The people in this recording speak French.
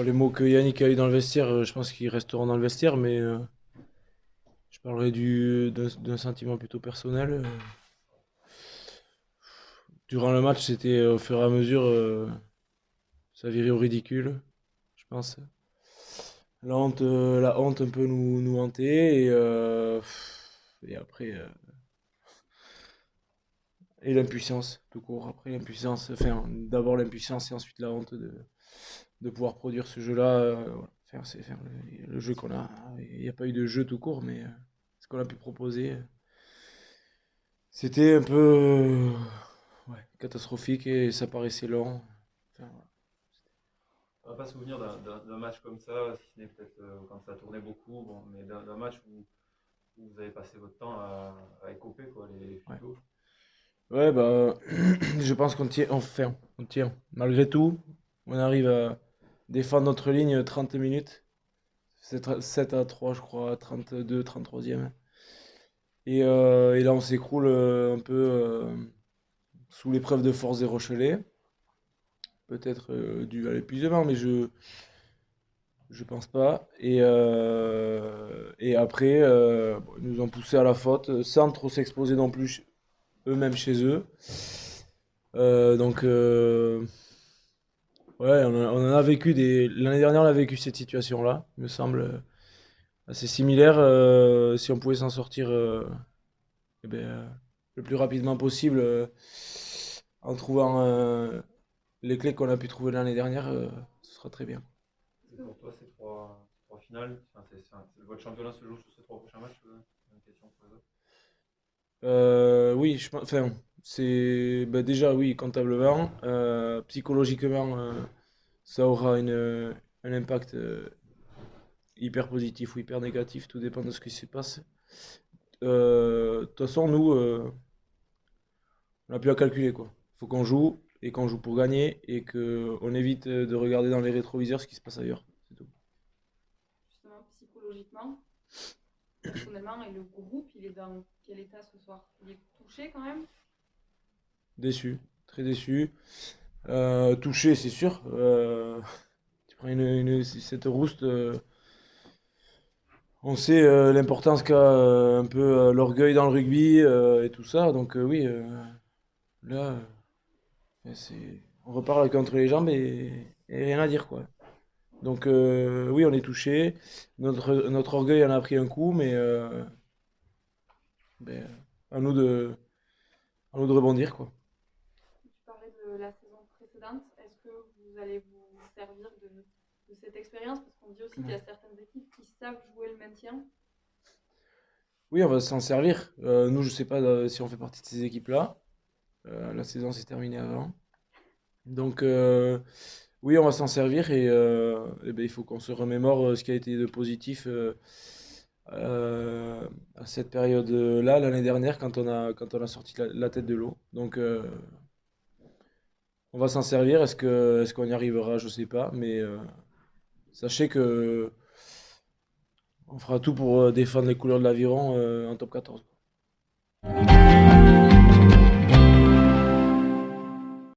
les mots que Yannick a eu dans le vestiaire, je pense qu'ils resteront dans le vestiaire, mais je parlerai d'un sentiment plutôt personnel. Durant le match, c'était au fur et à mesure, ça virait au ridicule, je pense. La honte un peu nous hantait, et après, et l'impuissance, tout court. Après, l'impuissance, enfin, d'abord l'impuissance et ensuite la honte de pouvoir produire ce jeu-là. Voilà. Faire le jeu qu'on a. Il n'y a pas eu de jeu tout court, mais ce qu'on a pu proposer, c'était un peu ouais, catastrophique et ça paraissait lent. Enfin, voilà. On n'a pas souvenir d'un match comme ça, si ce n'est peut-être quand ça tournait beaucoup, bon, mais d'un match où vous avez passé votre temps à écoper quoi, les Ouais. Philous. Ouais, bah, je pense qu'on tient, enfin, on tient. Malgré tout, on arrive à défendre notre ligne 30 minutes. 7-3, je crois, 32, 33e. Et là, on s'écroule un peu sous l'épreuve de force des Rochelais. Peut-être dû à l'épuisement, mais je pense pas. Et après, bon, ils nous ont poussé à la faute sans trop s'exposer non plus eux-mêmes chez eux. Donc, ouais, on en a vécu L'année dernière, on a vécu cette situation-là, il me semble assez similaire. Si on pouvait s'en sortir eh ben, le plus rapidement possible en trouvant les clés qu'on a pu trouver l'année dernière, ce sera très bien. Et pour toi, ces trois finales, enfin, votre championnat se joue sur ces trois prochains matchs une question pour les autres. Oui, enfin, c'est bah, déjà oui, comptablement, psychologiquement, ça aura un impact hyper positif ou hyper négatif, tout dépend de ce qui se passe. De toute façon, nous, on n'a plus à calculer quoi. Faut qu'on joue et qu'on joue pour gagner et que on évite de regarder dans les rétroviseurs ce qui se passe ailleurs. C'est tout. Justement, psychologiquement, personnellement, et le groupe, il est dans quel état ce soir? Il est touché quand même? Déçu, très déçu. Touché, c'est sûr. Tu prends cette rouste. On sait l'importance qu'a un peu l'orgueil dans le rugby et tout ça. Donc oui, là, on repart contre les jambes et rien à dire quoi. Donc oui, on est touché. Notre orgueil en a pris un coup, mais ben, à nous de, à nous de rebondir quoi. Tu parlais de la saison précédente. Est-ce que vous allez vous servir de cette expérience? Parce qu'on dit aussi qu'il y a certaines équipes qui savent jouer le maintien. Oui, on va s'en servir. Nous, je sais pas si on fait partie de ces équipes-là. La saison s'est terminée avant. Donc oui, on va s'en servir et ben, il faut qu'on se remémore ce qui a été de positif à cette période-là, l'année dernière, quand on a sorti la tête de l'eau. Donc on va s'en servir. Est-ce qu'on y arrivera? Je sais pas. Mais sachez que on fera tout pour défendre les couleurs de l'aviron en top 14.